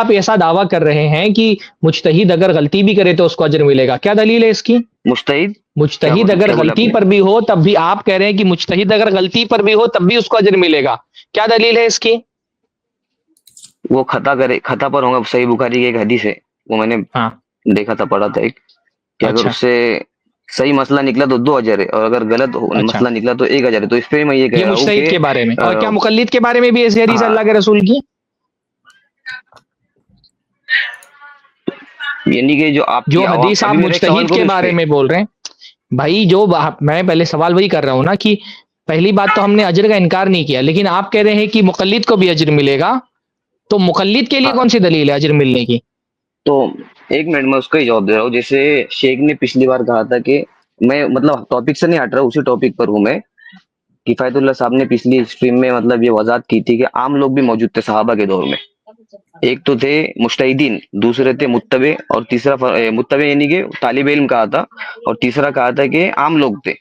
آپ ایسا دعویٰ کر رہے ہیں کہ مجتہد اگر غلطی بھی کرے تو اس کو اجر ملے گا، کیا دلیل ہے اس کی؟ مجتہد اگر غلطی پر بھی ہو تب بھی آپ کہہ رہے ہیں کہ مجتہد اگر غلطی پر بھی ہو تب بھی اس کو اجر ملے گا، کیا دلیل ہے اس کی؟ وہ خطا پر ہوگا، صحیح بخاری کی ایک حدیث ہے، وہ میں نے دیکھا تھا، پڑھا تھا ایک، کہ اگر اس سے صحیح مسئلہ نکلا تو 2 اجر ہے، اور اگر غلط مسئلہ نکلا تو 1 اجر ہے. تو اس پہ میں یہ کہہ رہا ہوں مجتہد کے بارے میں. اور کیا مقلد کے بارے میں بھی ایسی حدیث اللہ کے رسول کی؟ یعنی کہ جو حدیث آپ مجتہد کے بارے میں بول رہے ہیں بھائی، جو میں پہلے سوال وہی کر رہا ہوں نا کہ پہلی بات تو ہم نے اجر کا انکار نہیں کیا، لیکن آپ کہہ رہے ہیں کہ مقلد کو بھی اجر ملے گا، تو مقلد کے لیے کون سی دلیل ہے اجر ملنے کی؟ تو ایک منٹ میں اس کا ہی جواب دے رہا ہوں. جیسے شیخ نے پچھلی بار کہا تھا کہ میں مطلب ٹاپک سے نہیں ہٹ رہا، اسی ٹاپک پر ہوں میں. کفایت اللہ صاحب نے پچھلی اسٹریم میں مطلب یہ وضاحت کی تھی کہ عام لوگ بھی موجود تھے صحابہ کے دور میں. ایک تو تھے مجتہدین، دوسرے تھے متبع، اور تیسرا متبع یعنی کہ طالب علم کہا تھا، اور تیسرا کہا تھا کہ عام لوگ تھے.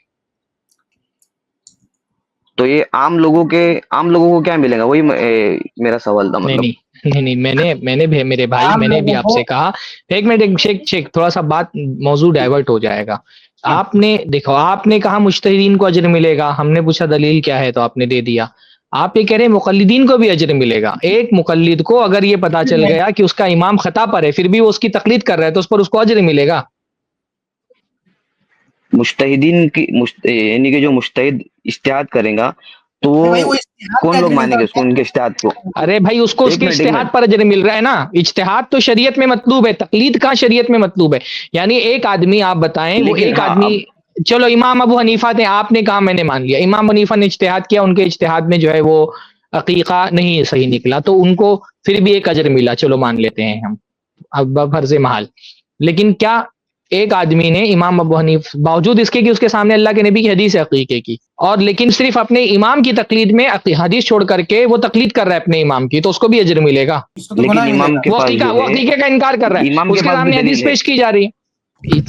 تو یہ عام لوگوں کو کیا ملے گا، وہی میرا سوال تھا. مطلب نہیں میں نے بھی میرے بھائی میں نے بھی آپ سے کہا، ایک منٹ شیخ تھوڑا سا بات موضوع ڈائیورٹ ہو جائے گا. آپ نے دیکھو، آپ نے کہا مجتہدین کو اجر ملے گا، ہم نے پوچھا دلیل کیا ہے تو آپ نے دے دیا. آپ یہ کہہ رہے ہیں مقلدین کو بھی اجر ملے گا. ایک مقلد کو اگر یہ پتا چل گیا کہ اس کا امام خطا پر ہے پھر بھی وہ اس کی تقلید کر رہا ہے تو اس پر اس کو اجر ملے گا. مجتہدین کی یعنی کہ جو مجتہد اجتہاد کرے گا تو وہ کون لوگ مانیں گے اس کو، ان کے اجتہاد کو؟ ارے بھائی اس کو اس کے اجتہاد پر اجر مل رہا ہے نا. اجتہاد تو شریعت میں مطلوب ہے، تقلید کہاں شریعت میں مطلوب ہے. یعنی ایک آدمی آپ بتائیں، وہ ایک آدمی، چلو امام ابو حنیفہ تھے، آپ نے کہا میں نے مان لیا، امام حنیفہ نے اجتہاد کیا، ان کے اجتہاد میں جو ہے وہ عقیقہ نہیں صحیح نکلا تو ان کو پھر بھی ایک اجر ملا، چلو مان لیتے ہیں ہم اب فرض محال. لیکن کیا ایک آدمی نے امام ابو حنیفہ باوجود اس کے کہ اس کے سامنے اللہ کے نبی کی حدیث ہے عقیقے کی، اور لیکن صرف اپنے امام کی تقلید میں حدیث چھوڑ کر کے وہ تقلید کر رہا ہے اپنے امام کی، تو اس کو بھی اجر ملے گا. لیکن امام کے وہ عقیقے کا انکار کر رہا ہے، اس کے سامنے حدیث پیش کی جا رہی ہے،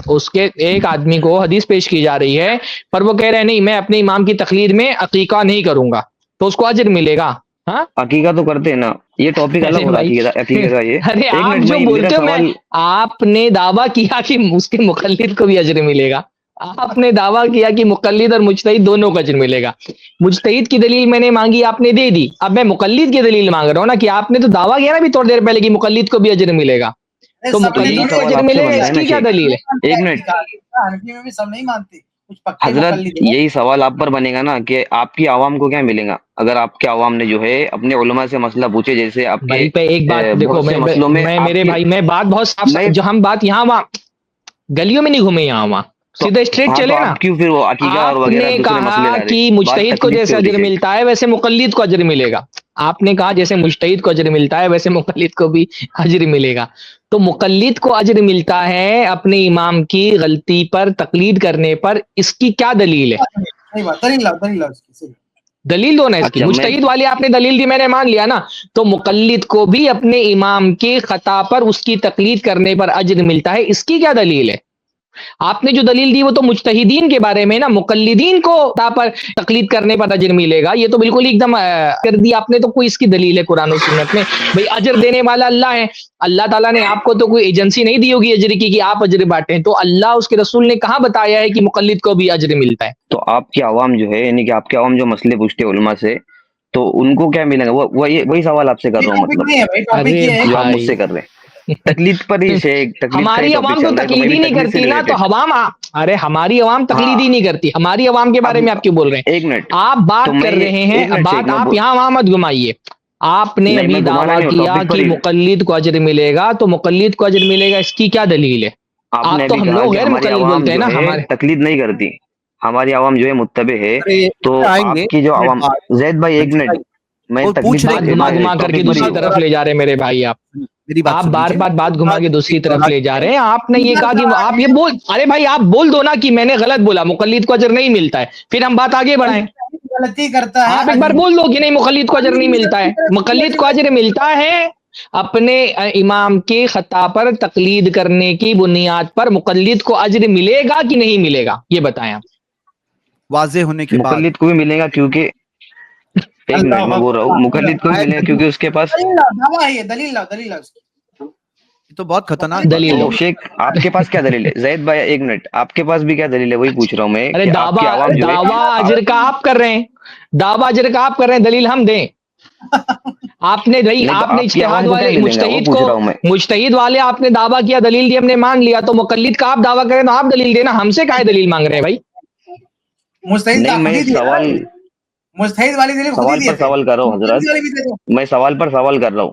اس کے ایک آدمی کو حدیث پیش کی جا رہی ہے پر وہ کہہ رہے ہیں نہیں میں اپنے امام کی تقلید میں عقیقہ نہیں کروں گا، تو اس کو اجر ملے گا. ہاں عقیقہ تو کرتے ہیں نا، یہ ٹاپک الگ ہو رہا ہے عقیقہ کا. یہ ارے آپ جو بولتے ہو، آپ نے دعویٰ کیا کہ اس کے مقلد کو بھی اجر ملے گا، آپ نے دعویٰ کیا کہ مقلد اور مجتہد دونوں کو اجر ملے گا. مجتہد کی دلیل میں نے مانگی، آپ نے دے دی، اب میں مقلد کی دلیل مانگ رہا ہوں نا، کہ آپ نے تو دعویٰ کیا نا بھی تھوڑی دیر پہلے کہ مقلد کو بھی اجر ملے گا، تو مقلد کو اجر ملے گا، اس کی کیا دلیل ہے؟ ایک منٹ حضرت، یہی سوال آپ پر بنے گا نا کہ آپ کی عوام کو کیا ملے گا اگر آپ کے عوام نے جو ہے اپنے علماء سے مسئلہ پوچھے، جیسے آپ کے ایک بات دیکھو، مسئلوں میں میرے بھائی میں بات بہت صاف، جو ہم بات یہاں وہاں گلیوں میں نہیں گھومے، یہاں وہاں سیدھا اسٹریٹ چلے نا. کیوں پھر وہ عقیقہ اور آپ وغیرہ نے دوسرے مسئلے کہا لا رہے؟ کہ مجتہد کو جیسے اجر ملتا ہے ویسے مقلد کو اجر ملے گا. آپ نے کہا جیسے مجتہد کو اجر ملتا ہے ویسے مقلد کو بھی اجر ملے گا. تو مقلد کو اجر ملتا ہے اپنے امام کی غلطی پر تقلید کرنے پر، اس کی کیا دلیل ہے؟ دلیل دو نا اس کی. مجتہد والی آپ نے دلیل دی، میں نے مان لیا نا. تو مقلد کو بھی اپنے امام کی خطا پر اس کی تقلید کرنے پر اجر ملتا ہے، اس کی کیا دلیل ہے؟ آپ نے جو دلیل دی وہ تو مجتہدین کے بارے میں نا، مقلدین کو خطا پر تقلید کرنے پر اجر ملے گا، یہ تو بالکل ایک دم کر دی آپ نے. تو کوئی اس کی دلیل ہے قرآن و سنت میں؟ بھئی اجر دینے والا اللہ ہے، اللہ تعالیٰ نے آپ کو تو کوئی ایجنسی نہیں دی ہوگی اجر کی کہ آپ اجر بانٹیں، تو اللہ اس کے رسول نے کہاں بتایا ہے کہ مقلد کو بھی اجر ملتا ہے؟ تو آپ کی عوام جو ہے، یعنی کہ آپ کے عوام جو مسئلے پوچھتے علماء سے، تو ان کو کیا ملے گا؟ وہی سوال آپ سے کر رہا ہوں، مطلب جو آپ مجھ سے کر رہے ہیں تقلید پر ہی سے. ہماری عوام تو تقلید ہی نہیں کرتی نا، تو عوام، ارے ہماری عوام تقلید ہی نہیں کرتی. ہماری عوام کے بارے میں آپ کیوں بول رہے ہیں؟ ایک منٹ آپ بات کر رہے ہیں، بات آپ یہاں وہاں مت گھمائیے. آپ نے ابھی دعویٰ کیا کہ مقلد کو اجر ملے گا، تو مقلد کو اجر ملے گا، اس کی کیا دلیل ہے؟ آپ نے تو ابھی ہم کہا لوگ کہ غیر ہماری مقلد عوام بولتے ہیں جو نا، ہے ہمارے تقلید نہیں کرتی، ہماری عوام جو ہے متبع ہے. تو آپ کی جو عوام، زید بھائی ایک منٹ، میں بات گھما گھما کر کے دوسری طرف لے جا رہے ہیں میرے بھائی. آپ بار بار بات گھما کے دوسری طرف لے جا رہے ہیں. آپ نے یہ کہا کہ آپ یہ بول، ارے بھائی آپ بول دو نا کہ میں نے غلط بولا، مقلد کو اجر نہیں ملتا ہے، پھر ہم بات آگے بڑھائیں. غلطی کرتا ہے، آپ ایک بار بول دو کہ نہیں مقلد کو اجر نہیں ملتا ہے. مقلد کو اجر ملتا ہے اپنے امام کی خطا پر تقلید کرنے کی بنیاد پر. مقلد کو اجر ملے گا کہ نہیں ملے گا یہ بتائیں آپ. واضح ہونے کے بعد مقلد کو بھی ملے گا، کیونکہ ایک منٹ میں بول رہا ہوں، مقلد کو بھی ملے گا کیونکہ اس کے پاس دلیل تو بہت خطرناک دلیل تو دو. شیخ آپ کے پاس کیا دلیل ہے؟ زید بھائی ایک منٹ، آپ کے پاس بھی کیا دلیل ہے؟ وہی پوچھ رہا ہوں میں ارے کہ آپ کی عوام جو ہے دعویٰ اجر کا آپ کر رہے ہیں، دعویٰ اجر کا آپ کر رہے ہیں، دلیل ہم دیں. آپ نے نہیں تو آپ کی اجتہاد عوام کو کیا والے ملیں گا وہ پوچھ رہا ہوں میں. مجتہد والے آپ نے دعویٰ کیا، دلیل دی، ہم نے مان لیا. تو مقلد کا آپ دعویٰ کریں تو آپ دلیل دینا، ہم سے کائے دلیل مانگ رہے ہیں بھائی؟ مستحید نہیں میں سوال مستحید والی دلیل خود ہی سوال دیے پر تھے. سوال کر رہا ہوں مستحید حضرت، والی بھی دے دو. میں سوال پر سوال کر رہا ہوں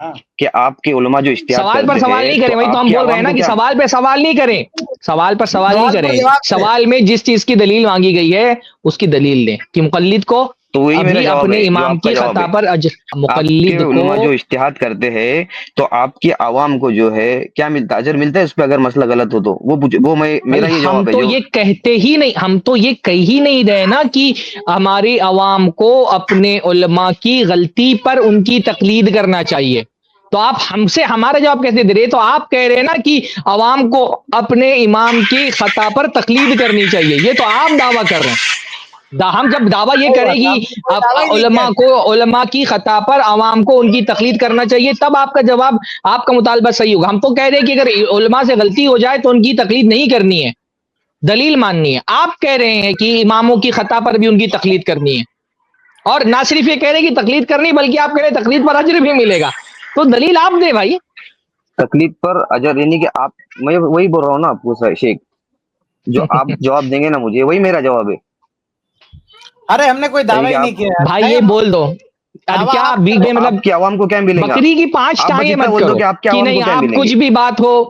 ہاں. کہ آپ کے علماء جو اجتہاد سوال پر کرتے سوال ہیں نہیں کریں، تو وہی تو آپ ہم کی بول رہے ہیں عوام نا کو کہ کیا؟ سوال پہ سوال نہیں کریں، سوال پر سوال نہیں سوال پر کریں. جواب دیں. سوال میں جس چیز کی دلیل مانگی گئی ہے اس کی دلیل دیں کہ مقلد کو تو وہی میرا ابھی جواب اپنے ہے جو امام آپ کا کی جواب خطا ہے. پر آپ کے مقلد کو علماء جو اجتہاد کرتے ہیں تو آپ کی عوام کو جو ہے کیا ملتا ہے؟ اجر ملتا ہے اس پہ اگر مسئلہ غلط ہو تو وہ بھائی میرا یہ ہم جواب ہے تو جو یہ کہتے ہی نہیں، ہم تو یہ کہہ ہی نہیں رہے نا کہ ہماری عوام کو اپنے علماء کی غلطی پر ان کی تقلید کرنا چاہیے. تو آپ ہم سے ہمارا جواب کیسے دے رہے؟ تو آپ کہہ رہے ہیں نا کہ عوام کو اپنے امام کی خطا پر تقلید کرنی چاہیے، یہ تو آپ دعویٰ کر رہے ہیں. ہم جب دعویٰ یہ کوئی کریں بات نہیں، گی ہم نے کوئی دعویٰ ہی نہیں کیا. علماء کی خطا پر عوام کو ان کی تقلید کرنا چاہیے، تب آپ کا جواب، آپ کا مطالبہ صحیح ہوگا. ہم تو کہہ رہے ہیں کہ اگر علماء سے غلطی ہو جائے تو ان کی تقلید نہیں کرنی ہے، دلیل ماننی ہے. آپ کہہ رہے ہیں کہ اماموں کی خطا پر بھی ان کی تقلید کرنی ہے، اور نہ صرف یہ کہہ رہے ہیں کہ تقلید کرنی بلکہ آپ کہہ رہے ہیں تقلید پر اجر بھی ملے گا. تو دلیل آپ دیں بھائی. تکلیف پر اجر، یعنی کہ آپ، میں وہی بول رہا ہوں نا آپ کو شیخ، جو آپ جواب دیں گے نا مجھے وہی میرا جواب ہے. ارے ہم نے کوئی یعنی دعویٰ کہ ہی آپ نہیں کیا. بھائی یہ بول دو، اب دعویٰ کیا آپ بیگ میں تو مطلب آپ کی عوام کو کیا ملے گا؟ بکری کی 5 آپ بس ٹانگیں اتنا مت بول دو کرو کہ آپ کی کہ عوام نہیں کو کیا آپ ملیں کچھ گے. بھی بات ہو،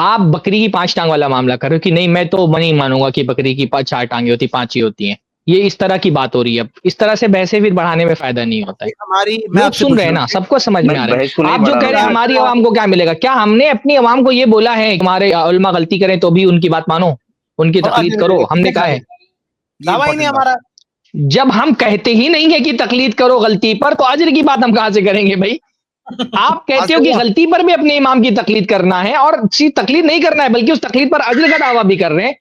آپ بکری کی 5 ٹانگ والا معاملہ کرو کہ نہیں میں تو نہیں مانوں گا کہ بکری کی 4 ٹانگیں ہوتی، 5 ہی ہوتی ہیں. یہ اس طرح کی بات ہو رہی ہے. اب اس طرح سے بحثیں پھر بڑھانے میں فائدہ نہیں ہوتا ہے. ہماری میں لوگ آپ سے سن پوچھ رہے ہیں رہا نا، ہوں سب کو سمجھ میں میں آ رہا بحث کو ہے. نہیں آپ جو بڑھا کہہ رہے ہیں رہا. ہماری عوام کو کیا ملے گا، کیا ہم نے اپنی عوام کو یہ بولا ہے ہمارے علماء غلطی کریں تو بھی ان کی بات مانو، ان کی تقلید کرو؟ ہم نے کہا ہے دعویٰ ہی نہیں ہمارا. جب ہم کہتے ہی نہیں ہے کہ تقلید کرو غلطی پر، تو اجر کی بات ہم کہاں سے کریں گے بھائی؟ آپ کہتے ہو کہ غلطی پر بھی اپنے امام کی تقلید کرنا ہے، اور تقلید نہیں کرنا ہے بلکہ اس تقلید پر اجر کا دعویٰ بھی کر رہے ہیں.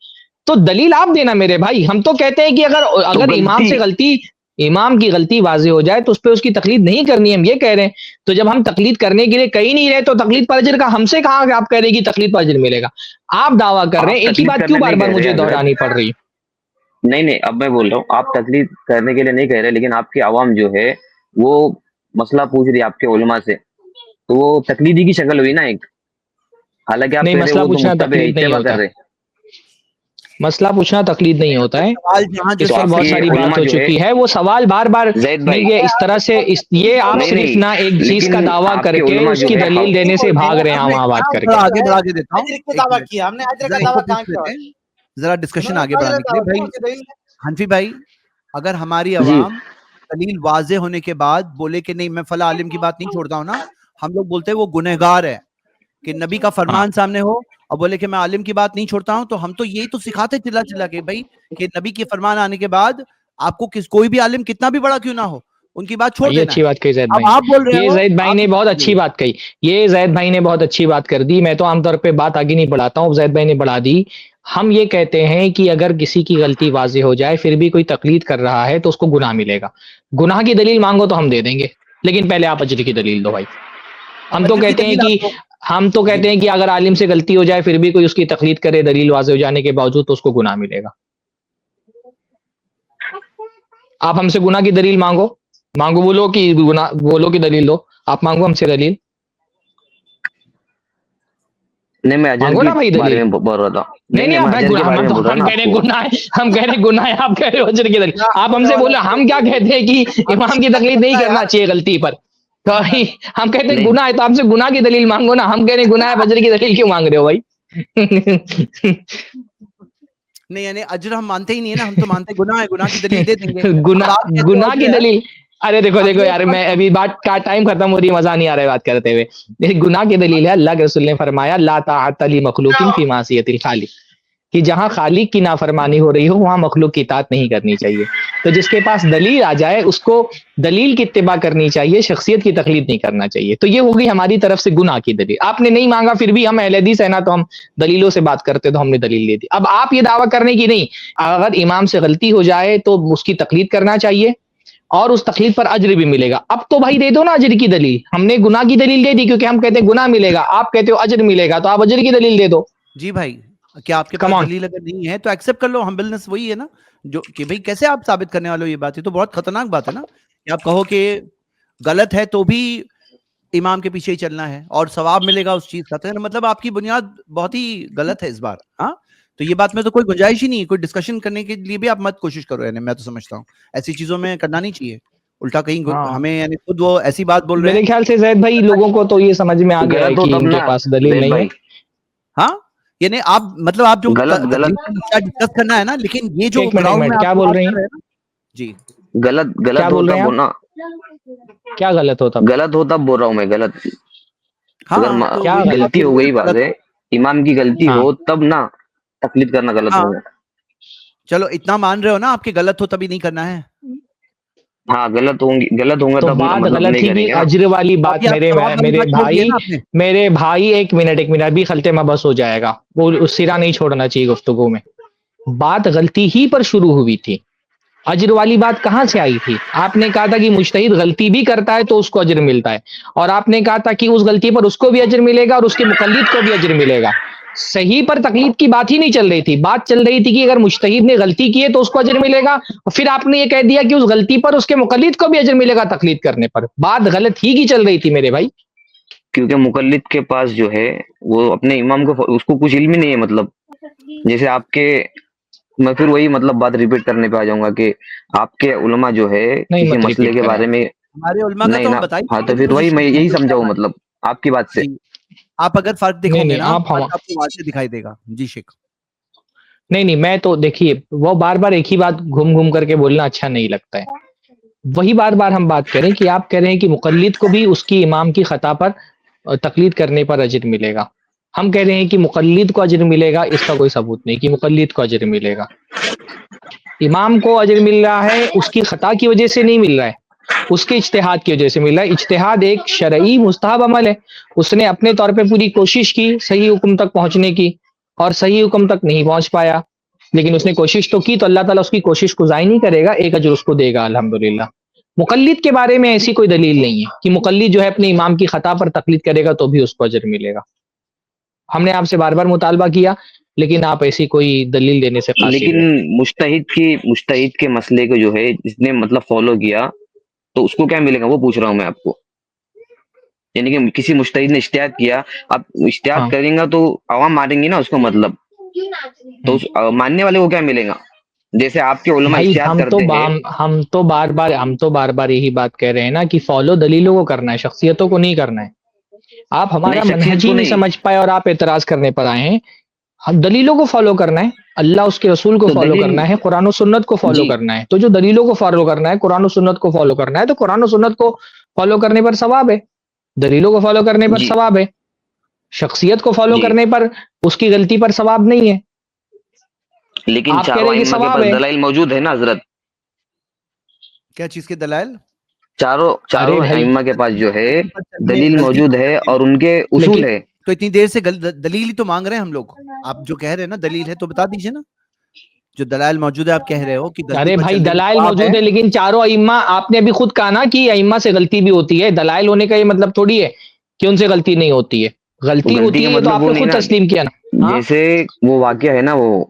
تو دلیل آپ دینا میرے بھائی. ہم تو کہتے ہیں کہ اگر امام کی غلطی واضح ہو جائے تو اس پہ اس کی تقلید نہیں کرنی ہے، ہم یہ کہہ رہے ہیں. تو جب ہم تقلید کرنے کے لیے کہیں نہیں رہے تو تقلید پر اجر کا ہم سے کہاں کہ آپ کہہ رہے ہیں کہ تقلید پر اجر ملے گا؟ آپ دعویٰ کر رہے ہیں، آپ ایک ہی تکلیف بات کرنے کیوں بار نہیں بار کہہ رہے مجھے حضرت. دہرانی پڑ رہی؟ نہیں اب میں بول رہا ہوں آپ تکلیف کرنے کے لیے نہیں کہہ رہے، لیکن آپ کی عوام جو ہے وہ مسئلہ پوچھ رہی ہے آپ کے علماء سے، تو وہ تقلیدی کی شکل ہوئی نا ایک. حالانکہ آپ نہیں، کہہ رہے مسئلہ وہ تو پوچھنا متبع تقلید نہیں اتباع کر ہوتا. رہے. مسئلہ پوچھنا تقلید نہیں ہوتا ہے. سوال جہاں جو اس تو پر آپ بہت کے ساری بات علماء ہو جو ہے چکی ہے. وہ سوال بار بار زید نہیں، بھائی، یہ اس طرح سے یہ آپ نہیں صرف نہ ایک چیز کا لیکن دعویٰ آپ کر کے کے علماء اس جو کی ہے دلیل دینے سے بھاگ رہے ہیں ہم نے وہاں بات کہا کر تھوڑا کے. آگے بڑھا کے دیتا ہوں. اجر کا ایک دعویٰ منٹ. کیا ہم نے، اجر کا ذرا اس دعویٰ کو کہاں پوچھ کیا؟ لیتے ہیں ذرا ڈسکشن انہوں نے آگے کہا بڑھانے کے لیے. بھائی دلیل ہے. حنفی بھائی، اگر ہماری جی عوام دلیل واضح ہونے کے بعد بولے کہ نہیں میں فلاں عالم کی بات نہیں چھوڑتا ہوں نا، ہم لوگ بولتے ہیں وہ گنہگار ہے. کہ نبی کا فرمان سامنے ہو اور بولے کہ میں عالم کی بات نہیں چھوڑتا ہوں، تو ہم تو یہی تو سکھاتے چلا چلا کے بھائی کہ نبی کے فرمان آنے کے بعد آپ کو کوئی بھی عالم کتنا بھی بڑا کیوں نہ ہو ان کی بات چھوڑ یہ دینا ہے. اچھی بات کہی زید اب بھائی آپ بول نے، رہے یہ ہو زید بھائی نے بہت اچھی بات کہی. یہ زید بھائی نے بہت اچھی بات کر دی. میں تو عام طور پہ بات آگے نہیں بڑھاتا ہوں، زید بھائی نے بڑھا دی. ہم یہ کہتے ہیں کہ اگر کسی کی غلطی واضح ہو جائے پھر بھی کوئی تقلید کر رہا ہے تو اس کو گناہ ملے گا. گناہ کی دلیل مانگو تو ہم دے دیں گے، لیکن پہلے آپ اجر کی دلیل دو بھائی. ہم تو اجر کی کہتے ہیں دلیل کہ آپ کو اگر عالم سے غلطی ہو جائے پھر بھی کوئی اس کی تقلید کرے دلیل واضح ہو جانے کے باوجود تو اس کو گناہ ملے گا. آپ ہم سے گناہ کی دلیل مانگو بولو کہ گناہ بولو کی دلیل دو. آپ مانگو ہم سے دلیل، نہیں میں اجر مانگو کی نا بھائی بارے دلیل. میں بول رہا تھا. نہیں میں آپ اجر کے بارے میں بول رہا ہم نا کہہ آپ رہے کو. گناہ ہے، ہم کہہ رہے گناہ ہے، آپ کہہ رہے ہو اجر کی دلیل. آپ ہم سے بولے ہم کیا کہتے ہیں کہ امام کی تقلید نہیں کرنا چاہیے غلطی پر. تو ہم کہتے ہیں نہیں گناہ ہے تو آپ سے گناہ کی دلیل مانگو نا. ہم کہہ رہے ہیں گناہ ہے، اجر کی دلیل کیوں مانگ رہے ہو بھائی؟ نہیں، یعنی اجر ہم مانتے ہی نہیں ہے نا. ہم تو مانتے گناہ ہے، گناہ کی دلیل دے دیں گے. اب آپ کہتے ہو گناہ کی اجر ہے. دلیل. ارے دیکھو اب یہ یار، میں ابھی بات کا ٹائم ختم ہو رہی ہے، مزہ نہیں آ رہا ہے بات کرتے ہوئے. گناہ کی دلیل ہے اللہ کے رسول نے فرمایا لا طاعت لمخلوق فی معصیۃ الخالق، کہ جہاں خالق کی نافرمانی ہو رہی ہو وہاں مخلوق کی اطاعت نہیں کرنی چاہیے. تو جس کے پاس دلیل آ جائے اس کو دلیل کی اتباع کرنی چاہیے، شخصیت کی تقلید نہیں کرنا چاہیے. تو یہ ہوگی ہماری طرف سے گناہ کی دلیل. آپ نے نہیں مانگا پھر بھی ہم اہل حدیث ہے نا، تو ہم دلیلوں سے بات کرتے تو ہم نے دلیل دے دی. اب آپ یہ دعویٰ کرنے کی نہیں، اگر امام سے غلطی ہو جائے تو اس کی تقلید کرنا چاہیے، اور اس تقلید پر اجر بھی ملے گا. اب تو بھائی دے دو نا اجر کی دلیل. ہم نے گناہ کی دلیل دے دی کیونکہ ہم کہتے ہیں گناہ ملے گا, آپ کہتے ہو اجر ملے گا, تو آپ اجر کی دلیل دے دو. جی بھائی, کیا آپ کے پاس دلیل اگر نہیں ہے تو ایکسپٹ کر لو. ہمبلنس وہی ہے نا, جو کہ بھئی کیسے آپ ثابت کرنے والے ہو یہ بات؟ یہ تو بہت خطرناک بات ہے نا, کہ آپ کہو کہ غلط ہے تو بھی امام کے پیچھے ہی چلنا ہے اور ثواب ملے گا اس چیز کا. تو مطلب آپ کی بنیاد بہت ہی غلط ہے اس بار. ہاں, تو یہ بات میں تو کوئی گنجائش ہی نہیں ہے, کوئی ڈسکشن کرنے کے لیے بھی آپ مت کوشش کرو. یعنی میں تو سمجھتا ہوں ایسی چیزوں میں کرنا نہیں چاہیے. الٹا کہیں ہمیں یعنی خود وہ ایسی بات بول رہے ہیں. میرے خیال سے زید بھائی لوگوں کو تو یہ سمجھ میں آ گیا ہے کہ ان کے پاس دلیل نہیں ہے. ہاں, یعنی آپ مطلب آپ جو غلط ڈسکس کرنا ہے نا, لیکن یہ جو ایک گراؤنڈ میں منٹ, کیا آپ بول بات رہے کر ہیں؟ رہے ہیں نا, جی غلط کیا بول ہوتا رہے ہیں بولنا, کیا غلط ہوتا؟ غلط ہوتا بول رہا ہوں میں, غلط اگر ہاں, تو کیا وہی غلطی ہو گئی بات ہے, امام کی غلطی ہاں ہو تب نہ تقلید کرنا غلط ہاں, ہوگا. چلو اتنا مان رہے ہو نا آپ کے غلط ہو تبھی نہیں کرنا ہے. ہاں غلط ہوگا تو تب بات مطلب غلط نہیں ہی کریں کی گے نا. اجر والی تو بات. ابھی آپ ثواب والی میرے بات چھوڑ دی ہے بھائی, نا آپ نے. میرے بھائی ایک منٹ, ابھی خلطے میں بس ہو جائے گا, وہ سرا نہیں چھوڑنا چاہیے گفتگو میں. بات غلطی ہی پر شروع ہوئی تھی. اجر والی بات کہاں سے آئی تھی؟ آپ نے کہا تھا کہ مجتہد غلطی بھی کرتا ہے تو اس کو اجر ملتا ہے, اور آپ نے کہا تھا کہ اس غلطی پر اس کو بھی اجر ملے گا اور اس کے مقلد کو بھی اجر ملے گا. صحیح پر تقلید کی بات ہی نہیں چل رہی تھی. بات چل رہی تھی کہ اگر مجتہد نے غلطی کی ہے تو اس کو اجر ملے گا, اور پھر آپ نے یہ کہہ دیا کہ اس غلطی پر اس کے مقلد کو بھی اجر ملے گا تقلید کرنے پر. بات غلط ہی کی چل رہی تھی میرے بھائی. کیونکہ مقلد کے پاس جو ہے وہ اپنے امام کو, اس کو کچھ علم ہی نہیں ہے. مطلب جیسے آپ کے, میں پھر وہی مطلب بات ریپیٹ کرنے پہ آ جاؤں گا کہ آپ کے علماء جو ہے نہیں, کسی مت مسئلے ریپیٹ کے کریں بارے آپ. میں ہمارے علماء کا نہیں تو نا. ہم بتا ہی ہاں چکے تو نا پھر وہی پوزیشن میں کیا یہی ہے. سمجھاؤں مطلب آپ کی بات سے. جی, آپ اگر فرق نہیں دیکھو گے نہیں, نا آپ فرق آپ کو واضح دکھائی دے گا. جی شیخ. نہیں, میں تو دیکھیے وہ بار بار ایک ہی بات گھوم گھوم کر کے بولنا اچھا نہیں لگتا ہے. وہی بار بار ہم بات کریں کہ آپ کہہ رہے ہیں کہ مقلد کو بھی اس کی امام کی خطا پر تقلید کرنے پر اجر ملے گا. ہم کہہ رہے ہیں کہ مقلد کو اجر ملے گا, اس کا کوئی ثبوت نہیں کہ مقلد کو اجر ملے گا. امام کو اجر مل رہا ہے اس کی خطا کی وجہ سے نہیں مل رہا ہے, اس کے اجتہاد کی وجہ سے مل رہا ہے. اجتہاد ایک شرعی مستحب عمل ہے. اس نے اپنے طور پہ پوری کوشش کی صحیح حکم تک پہنچنے کی, اور صحیح حکم تک نہیں پہنچ پایا, لیکن اس نے کوشش تو کی, تو اللہ تعالیٰ اس کی کوشش کو ضائع نہیں کرے گا, ایک اجر اس کو دے گا الحمدللہ. مقلد کے بارے میں ایسی کوئی دلیل نہیں ہے کہ مقلد جو ہے اپنے امام کی خطا پر تقلید کرے گا تو بھی اس کو اجر ملے گا. ہم نے آپ سے بار بار مطالبہ کیا, لیکن آپ ایسی کوئی دلیل دینے سے قاصر لیکن رہے. مجتہد کے مسئلے کو جو ہے جس نے مطلب فالو کیا تو اس کو کیا ملے گا وہ پوچھ رہا ہوں میں آپ کو. یعنی کہ کسی مجتہد نے اجتہاد کیا, اب اجتہاد ہاں, کریں گا تو عوام مانیں گی نا اس کو, مطلب تو ماننے والے کو کیا ملے گا؟ جیسے آپ کے علماء بھائی اجتہاد کرتے ہیں. ہم تو بار بار یہی بات کہہ رہے ہیں نا کہ فالو دلیلوں کو کرنا ہے, شخصیتوں کو نہیں کرنا ہے. آپ نہیں ہمارا شخصیت منہج ہی کو نہیں سمجھ پائے اور آپ اعتراض کرنے پر آئے ہیں. ہم دلیلوں کو فالو کرنا ہے, اللہ اس کے رسول کو تو فالو دلیل, کرنا ہے, قرآن و سنت کو فالو جی کرنا ہے. تو جو دلیلوں کو فالو کرنا ہے, قرآن و سنت کو فالو کرنا ہے, تو قرآن و سنت کو فالو کرنے پر ثواب ہے, دلیلوں کو فالو کرنے پر جی ثواب ہے. شخصیت کو فالو جی کرنے پر اس کی غلطی پر ثواب نہیں ہے. لیکن آپ کہہ چاروں رہے ہیں کہ ائمہ کے ثواب پاس ہے. دلائل موجود ہے نا حضرت. کیا چیز کے دلائل؟ چاروں ارے بھائی, ائمہ کے پاس جو ہے غلطی پر چلنے, دلیل غلطی موجود پر ہے چلنے اور میں. ان کے اصول لیکن ہے. تو اتنی دیر سے دلیل ہی تو مانگ رہے ہیں ہم لوگ. آپ جو کہہ رہے ہیں نا دلیل ہے تو بتا دیجئے نا, جو دلائل موجود ہے. آپ کہہ رہے ہو کہ غلطی ارے پر بھائی چلنے میں دلائل ثواب ہے. موجود ہے, لیکن چاروں ائمہ, آپ نے ابھی خود کہا نا کہ ائمہ سے غلطی بھی ہوتی ہے. دلائل ہونے کا یہ مطلب تھوڑی ہے کہ ان سے غلطی نہیں ہوتی ہے. غلطی غلطی کا ہوتی ہے تو مطلب آپ وہ نے نہیں خود نا, تسلیم کیا نا. ہاں, جیسے وہ واقعہ ہے نا وہ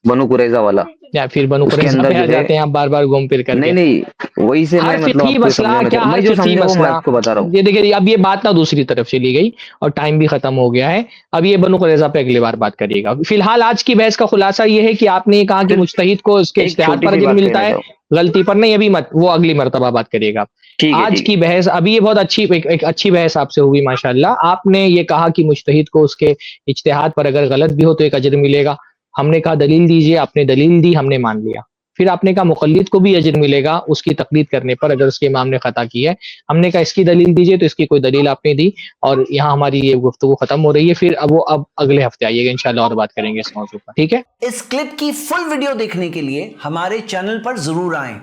بنو قریظہ والا, یا پھر بنو اس کے قریظہ اندر پہ آ جو ہے, جاتے ہیں آپ بار بار گھوم پھر کر کے. نہیں نہیں وہی سے ہر میں مطلب فقہی آپ کو یہ مسئلہ سمجھانا کیا, چاہتا ہوں, ہر میں جو فقہی سمجھا وہ میں مسئلہ, آپ کو بتا رہا ہوں. یہ دیکھیے اب یہ بات نہ دوسری طرف چلی گئی اور ٹائم بھی ختم ہو گیا ہے. اب یہ بنو قریظہ پہ اگلی بار بات کریے گا. فی الحال آج کی بحث کا خلاصہ یہ ہے کہ آپ نے یہ کہا کہ صرف مجتہد کو اس کے ایک اجتہاد چھوٹی پر سی اجر بات ملتا کہنا ہے, چاہوں. غلطی پر نہیں. ابھی مت, وہ اگلی مرتبہ بات کریے گا. آج ٹھیک کی ہے. بحث, ابھی یہ بہت اچھی ایک اچھی بحث آپ سے ہوئی ماشاءاللہ. آپ نے یہ کہا کہ مجتہد کو اس کے اجتہاد پر اگر غلط بھی ہو تو ایک اجر ملے گا. ہم نے کہا دلیل دیجئے, آپ نے دلیل دی, ہم نے مان لیا. پھر آپ نے کہا مقلد کو بھی اجر ملے گا اس کی تقلید کرنے پر اگر اس کے امام نے خطا کی ہے. ہم نے کہا اس کی دلیل دیجئے, تو اس کی کوئی دلیل آپ نے دی, اور یہاں ہماری یہ گفتگو ختم ہو رہی ہے. پھر اب اگلے ہفتے آئیے گا انشاءاللہ اور بات کریں گے اس موضوع پر, ٹھیک ہے؟ اس کلپ کی فل ویڈیو دیکھنے کے لیے ہمارے چینل پر ضرور آئیں.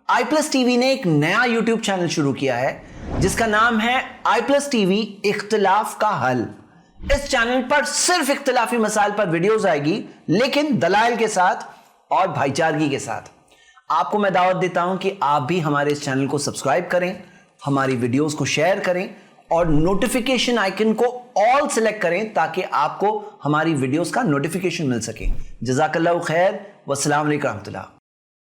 آئی پلس ٹی وی نے ایک نیا یوٹیوب چینل شروع کیا ہے جس کا نام ہے آئی پلس ٹی وی اختلاف کا حل. اس چینل پر صرف اختلافی مسائل پر ویڈیوز آئے گی, لیکن دلائل کے ساتھ اور بھائی چارگی کے ساتھ. آپ کو میں دعوت دیتا ہوں کہ آپ بھی ہمارے اس چینل کو سبسکرائب کریں, ہماری ویڈیوز کو شیئر کریں اور نوٹیفیکیشن آئیکن کو آل سلیکٹ کریں تاکہ آپ کو ہماری ویڈیوز کا نوٹیفیکیشن مل سکے. جزاک اللہ خیر, والسلام علیکم ورحمۃ اللہ.